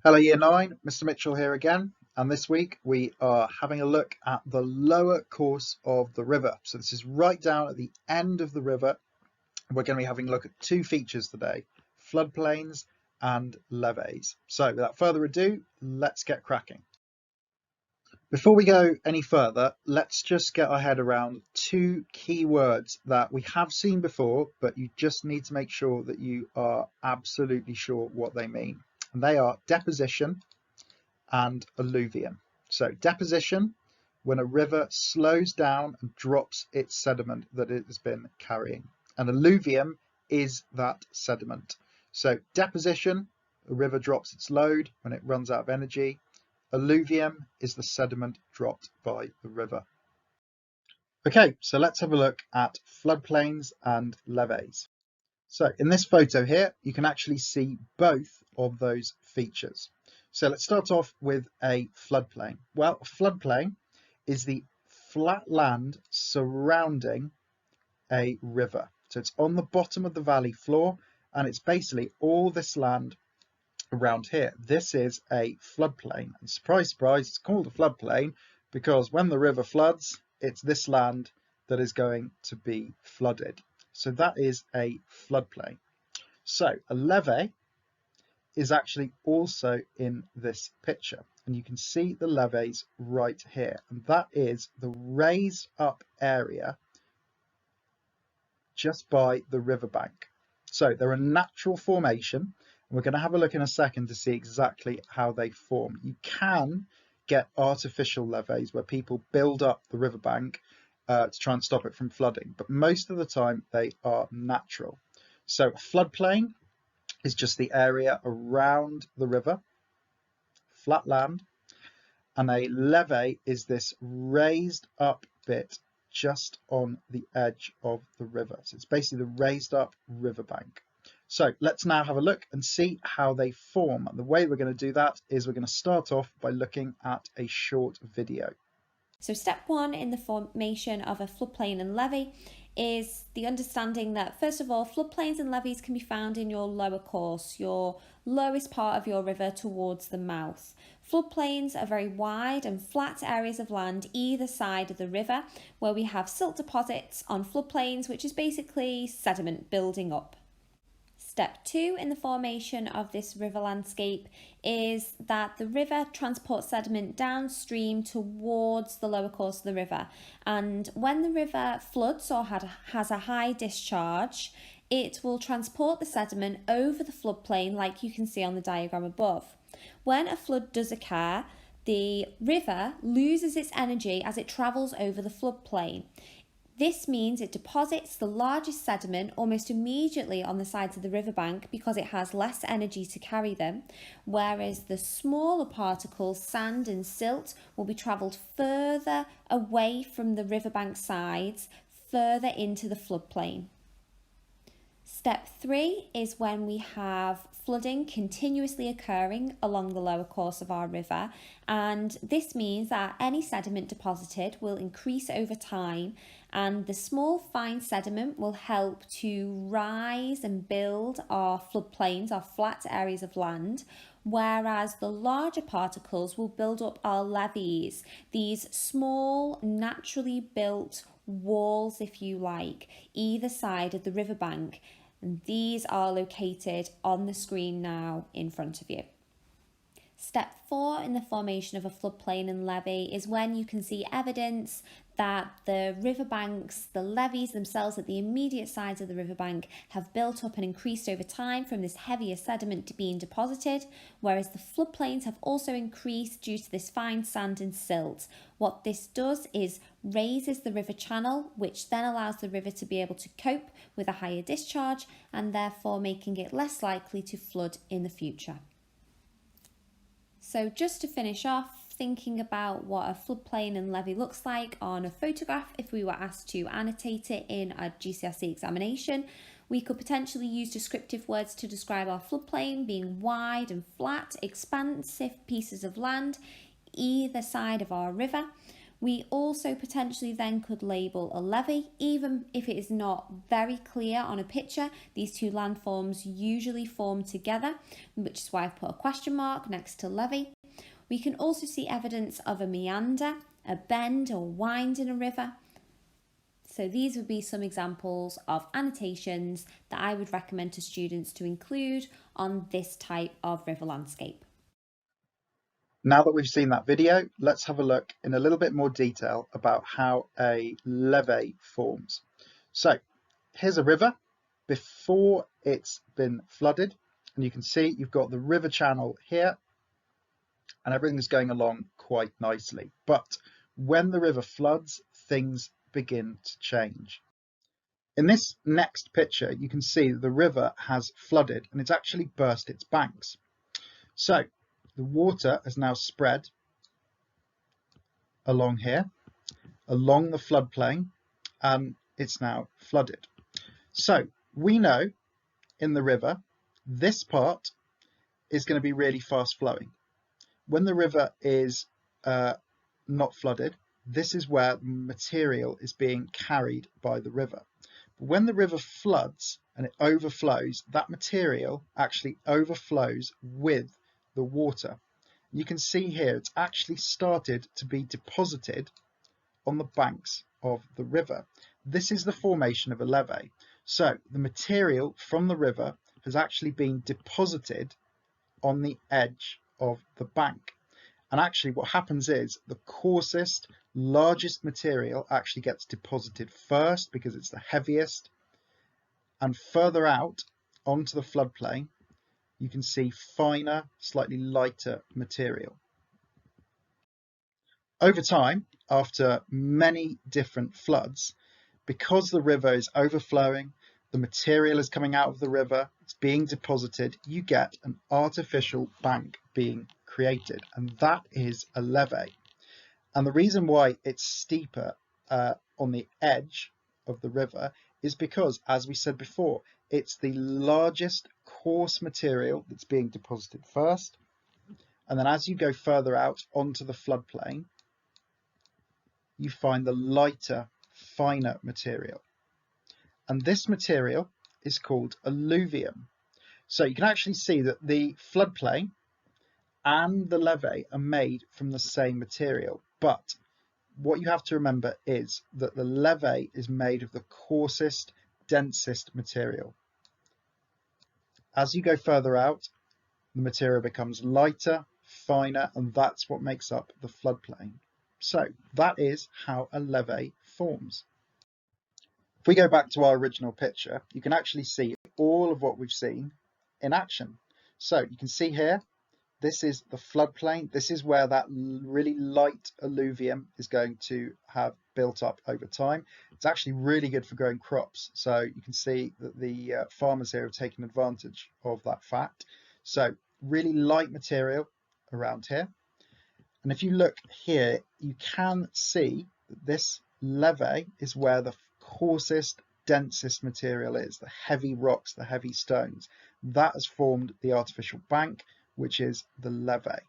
Hello Year 9, Mr. Mitchell here again, and this week we are having a look at the lower course of the river. So this is right down at the end of the river. We're going to be having a look at two features today, floodplains and levees. So without further ado, let's get cracking. Before we go any further, let's just get our head around two key words that we have seen before, but you just need to make sure that you are absolutely sure what they mean. And they are deposition and alluvium. So deposition, when a river slows down and drops its sediment that it has been carrying. And alluvium is that sediment. So deposition, a river drops its load when it runs out of energy. Alluvium is the sediment dropped by the river. Okay, so let's have a look at floodplains and levees. So in this photo here, you can actually see both of those features. So let's start off with a floodplain. Well, a floodplain is the flat land surrounding a river. So it's on the bottom of the valley floor, and it's basically all this land around here. This is a floodplain. And surprise, surprise, it's called a floodplain because when the river floods, it's this land that is going to be flooded. So that is a floodplain. So a levee is actually also in this picture, and you can see the levees right here, and that is the raised up area just by the riverbank. So they're a natural formation, and we're going to have a look in a second to see exactly how they form. You can get artificial levees where people build up the riverbank to try and stop it from flooding, but most of the time they are natural. So a floodplain is just the area around the river, flat land, and a levee is this raised up bit just on the edge of the river. So it's basically the raised up riverbank. So let's now have a look and see how they form. And the way we're going to do that is we're going to start off by looking at a short video. So step one in the formation of a floodplain and levee is the understanding that, first of all, floodplains and levees can be found in your lower course, your lowest part of your river towards the mouth. Floodplains are very wide and flat areas of land either side of the river where we have silt deposits on floodplains, which is basically sediment building up. Step two in the formation of this river landscape is that the river transports sediment downstream towards the lower course of the river. And when the river floods or has a high discharge, it will transport the sediment over the floodplain like you can see on the diagram above. When a flood does occur, the river loses its energy as it travels over the floodplain. This means it deposits the largest sediment almost immediately on the sides of the riverbank because it has less energy to carry them, whereas the smaller particles, sand and silt, will be travelled further away from the riverbank sides, further into the floodplain. Step three is when we have flooding continuously occurring along the lower course of our river, and this means that any sediment deposited will increase over time, and the small fine sediment will help to rise and build our floodplains, our flat areas of land, whereas the larger particles will build up our levees, these small naturally built walls, if you like, either side of the riverbank. And these are located on the screen now in front of you. Step four in the formation of a floodplain and levee is when you can see evidence that the riverbanks, the levees themselves at the immediate sides of the riverbank have built up and increased over time from this heavier sediment being deposited, whereas the floodplains have also increased due to this fine sand and silt. What this does is raises the river channel, which then allows the river to be able to cope with a higher discharge and therefore making it less likely to flood in the future. So just to finish off, thinking about what a floodplain and levee looks like on a photograph, if we were asked to annotate it in a GCSE examination, we could potentially use descriptive words to describe our floodplain being wide and flat, expansive pieces of land either side of our river, We also potentially then could label a levee, even if it is not very clear on a picture. These two landforms usually form together, which is why I've put a question mark next to levee. We can also see evidence of a meander, a bend or wind in a river. So these would be some examples of annotations that I would recommend to students to include on this type of river landscape. Now that we've seen that video, let's have a look in a little bit more detail about how a levee forms. So here's a river before it's been flooded, and you can see you've got the river channel here and everything's going along quite nicely. But when the river floods, things begin to change. In this next picture, you can see the river has flooded and it's actually burst its banks. So the water has now spread along here, along the floodplain, and it's now flooded. So we know in the river, this part is going to be really fast flowing. When the river is not flooded, this is where the material is being carried by the river. But when the river floods and it overflows, that material actually overflows with the water. You can see here it's actually started to be deposited on the banks of the river. This is the formation of a levee. So the material from the river has actually been deposited on the edge of the bank. And actually what happens is the coarsest, largest material actually gets deposited first because it's the heaviest, and further out onto the floodplain you can see finer, slightly lighter material. Over time, after many different floods, because the river is overflowing, the material is coming out of the river, it's being deposited, you get an artificial bank being created, and that is a levee. And the reason why it's steeper on the edge of the river is because, as we said before, it's the largest coarse material that's being deposited first, and then as you go further out onto the floodplain, you find the lighter, finer material. And this material is called alluvium. So you can actually see that the floodplain and the levee are made from the same material. But what you have to remember is that the levee is made of the coarsest, densest material. As you go further out, the material becomes lighter, finer, and that's what makes up the floodplain. So that is how a levee forms. If we go back to our original picture, you can actually see all of what we've seen in action. So you can see here, this is the floodplain. This is where that really light alluvium is going to have built up over time. It's actually really good for growing crops. So you can see that the farmers here have taken advantage of that fact. So really light material around here. And if you look here, you can see that this levee is where the coarsest, densest material is, the heavy rocks, the heavy stones. That has formed the artificial bank, which is the levee.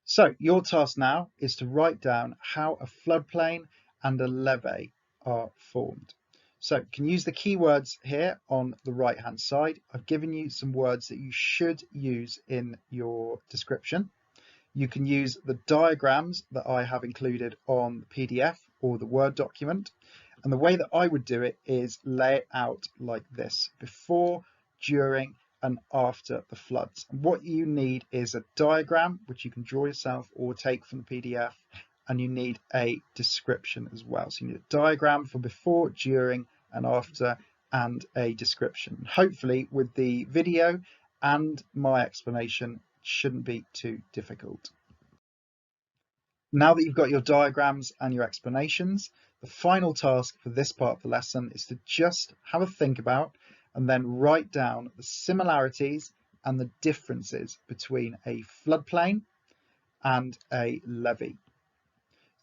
So your task now is to write down how a floodplain and a levee are formed. So you can use the keywords here on the right hand side. I've given you some words that you should use in your description. You can use the diagrams that I have included on the PDF or the Word document. And the way that I would do it is lay it out like this: before, during, and after the floods. And what you need is a diagram, which you can draw yourself or take from the PDF, and you need a description as well. So you need a diagram for before, during, and after, and a description. Hopefully with the video and my explanation, it shouldn't be too difficult. Now that you've got your diagrams and your explanations, the final task for this part of the lesson is to just have a think about and then write down the similarities and the differences between a floodplain and a levee.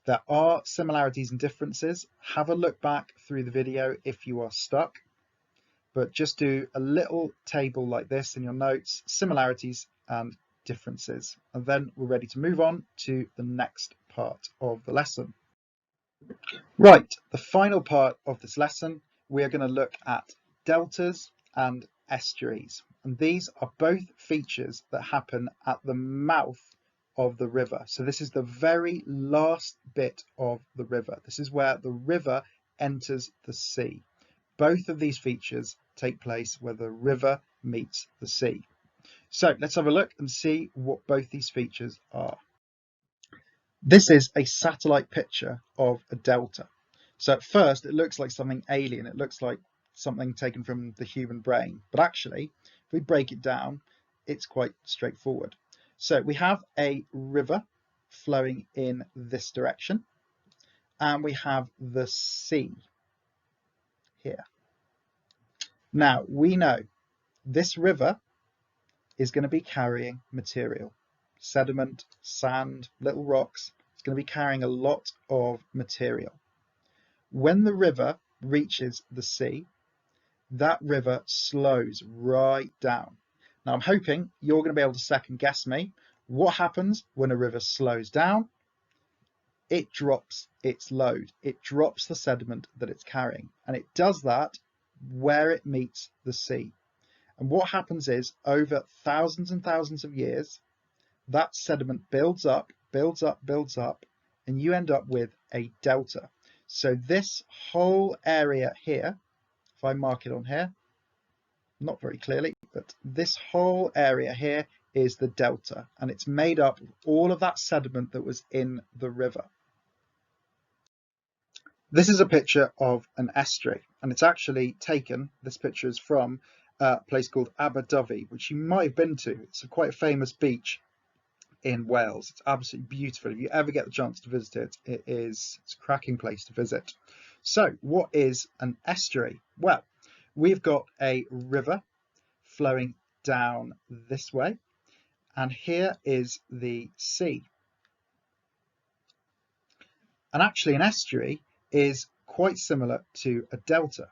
There are similarities and differences. Have a look back through the video if you are stuck, but just do a little table like this in your notes: similarities and differences. And then we're ready to move on to the next part of the lesson. Right, the final part of this lesson, we are going to look at deltas and estuaries. And these are both features that happen at the mouth of the river. So this is the very last bit of the river. This is where the river enters the sea. Both of these features take place where the river meets the sea. So let's have a look and see what both these features are. This is a satellite picture of a delta. So at first it looks like something alien. It looks like something taken from the human brain. But actually, if we break it down, it's quite straightforward. So we have a river flowing in this direction, and we have the sea here. Now we know this river is going to be carrying material, sediment, sand, little rocks. It's going to be carrying a lot of material. When the river reaches the sea, that river slows right down. Now I'm hoping you're going to be able to second guess me. What happens when a river slows down? It drops its load. It drops the sediment that it's carrying, and it does that where it meets the sea. And what happens is, over thousands and thousands of years, that sediment builds up, and you end up with a delta. So this whole area here, if I mark it on here, not very clearly, but this whole area here is the delta, and it's made up of all of that sediment that was in the river. This is a picture of an estuary, and it's actually taken, this picture is from a place called Levee, which you might have been to. It's quite a famous beach in Wales. It's absolutely beautiful. If you ever get the chance to visit it, it's a cracking place to visit. So what is an estuary? Well, we've got a river flowing down this way, and here is the sea. And actually an estuary is quite similar to a delta.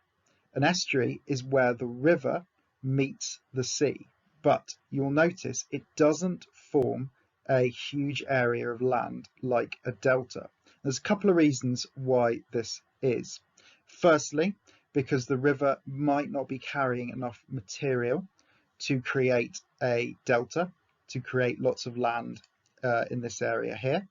An estuary is where the river meets the sea, but you'll notice it doesn't form a huge area of land like a delta. There's a couple of reasons why this is. Firstly, because the river might not be carrying enough material to create a delta, to create lots of land in this area here.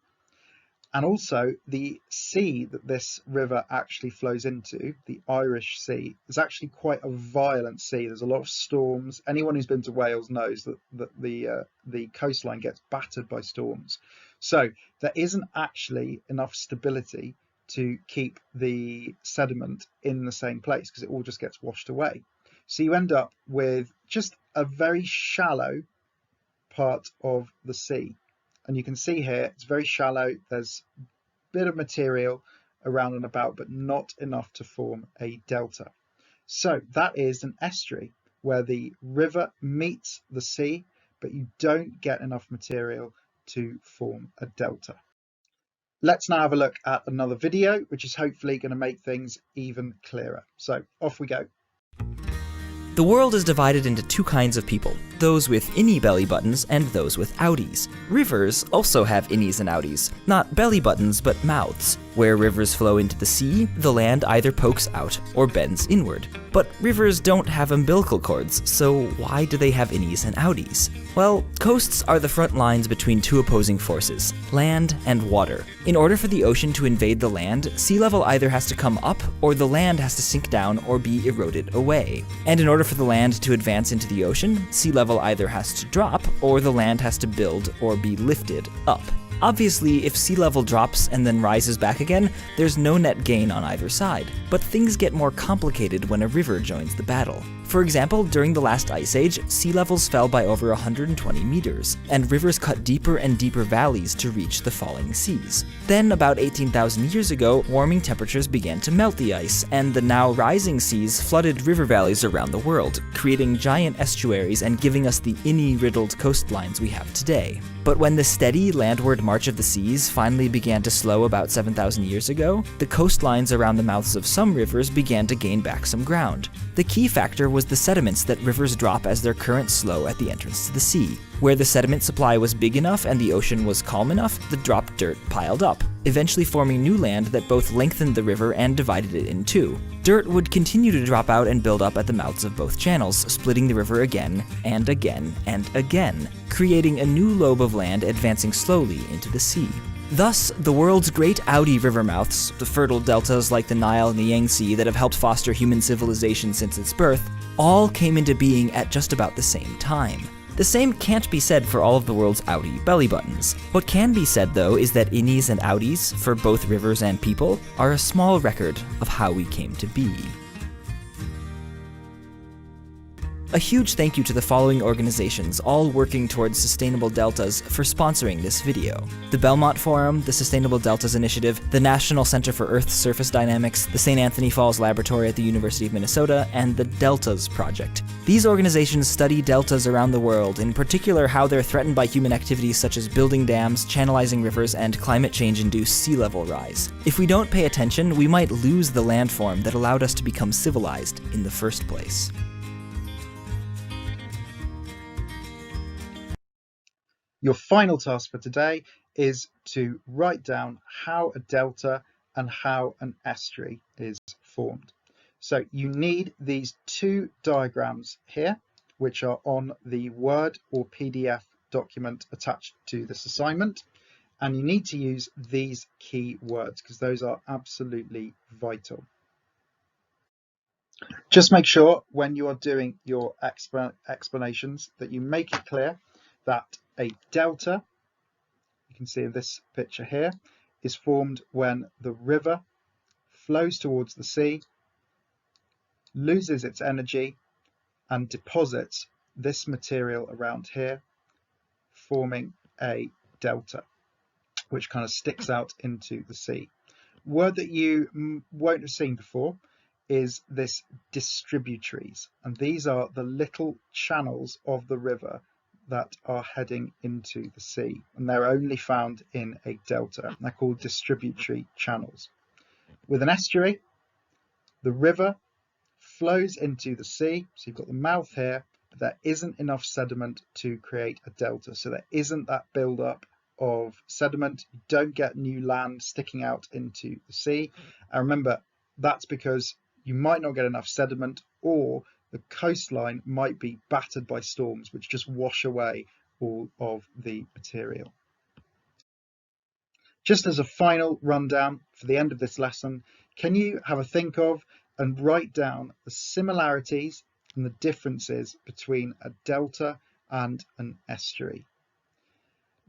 And also the sea that this river actually flows into, the Irish Sea, is actually quite a violent sea. There's a lot of storms. Anyone who's been to Wales knows that the coastline gets battered by storms. So there isn't actually enough stability to keep the sediment in the same place, because it all just gets washed away. So you end up with just a very shallow part of the sea. And you can see here, it's very shallow. There's a bit of material around and about, but not enough to form a delta. So that is an estuary, where the river meets the sea, but you don't get enough material to form a delta. Let's now have a look at another video, which is hopefully going to make things even clearer. So off we go. The world is divided into two kinds of people, those with innie belly buttons and those with outies. Rivers also have innies and outies, not belly buttons but mouths. Where rivers flow into the sea, the land either pokes out or bends inward. But rivers don't have umbilical cords, so why do they have innies and outies? Well, coasts are the front lines between two opposing forces, land and water. In order for the ocean to invade the land, sea level either has to come up or the land has to sink down or be eroded away. And in order for the land to advance into the ocean, sea level either has to drop or the land has to build or be lifted up. Obviously, if sea level drops and then rises back again, there's no net gain on either side. But things get more complicated when a river joins the battle. For example, during the last ice age, sea levels fell by over 120 meters, and rivers cut deeper and deeper valleys to reach the falling seas. Then, about 18,000 years ago, warming temperatures began to melt the ice, and the now rising seas flooded river valleys around the world, creating giant estuaries and giving us the innie-riddled coastlines we have today. But when the steady landward march of the seas finally began to slow about 7,000 years ago, the coastlines around the mouths of some rivers began to gain back some ground. The key factor was was the sediments that rivers drop as their currents slow at the entrance to the sea. Where the sediment supply was big enough and the ocean was calm enough, the dropped dirt piled up, eventually forming new land that both lengthened the river and divided it in two. Dirt would continue to drop out and build up at the mouths of both channels, splitting the river again and again and again, creating a new lobe of land advancing slowly into the sea. Thus, the world's great outie river mouths, the fertile deltas like the Nile and the Yangtze that have helped foster human civilization since its birth, all came into being at just about the same time. The same can't be said for all of the world's outie belly buttons. What can be said, though, is that innies and outies, for both rivers and people, are a small record of how we came to be. A huge thank you to the following organizations, all working towards sustainable deltas, for sponsoring this video: the Belmont Forum, the Sustainable Deltas Initiative, the National Center for Earth's Surface Dynamics, the St. Anthony Falls Laboratory at the University of Minnesota, and the Deltas Project. These organizations study deltas around the world, in particular how they're threatened by human activities such as building dams, channelizing rivers, and climate change-induced sea level rise. If we don't pay attention, we might lose the landform that allowed us to become civilized in the first place. Your final task for today is to write down how a delta and how an estuary is formed. So you need these two diagrams here, which are on the Word or PDF document attached to this assignment. And you need to use these key words because those are absolutely vital. Just make sure when you are doing your explanations that you make it clear that a delta, you can see in this picture here, is formed when the river flows towards the sea, loses its energy, and deposits this material around here, forming a delta, which kind of sticks out into the sea. Word that you won't have seen before is this distributaries, and these are the little channels of the river that are heading into the sea, and they're only found in a delta. They're called distributary channels. With an estuary, the river flows into the sea, so you've got the mouth here, but there isn't enough sediment to create a delta, so there isn't that build-up of sediment. You don't get new land sticking out into the sea, and remember, that's because you might not get enough sediment, or the coastline might be battered by storms, which just wash away all of the material. Just as a final rundown for the end of this lesson, can you have a think of and write down the similarities and the differences between a delta and an estuary?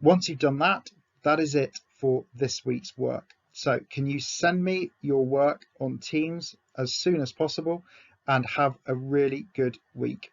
Once you've done that, that is it for this week's work. So can you send me your work on Teams as soon as possible, and have a really good week.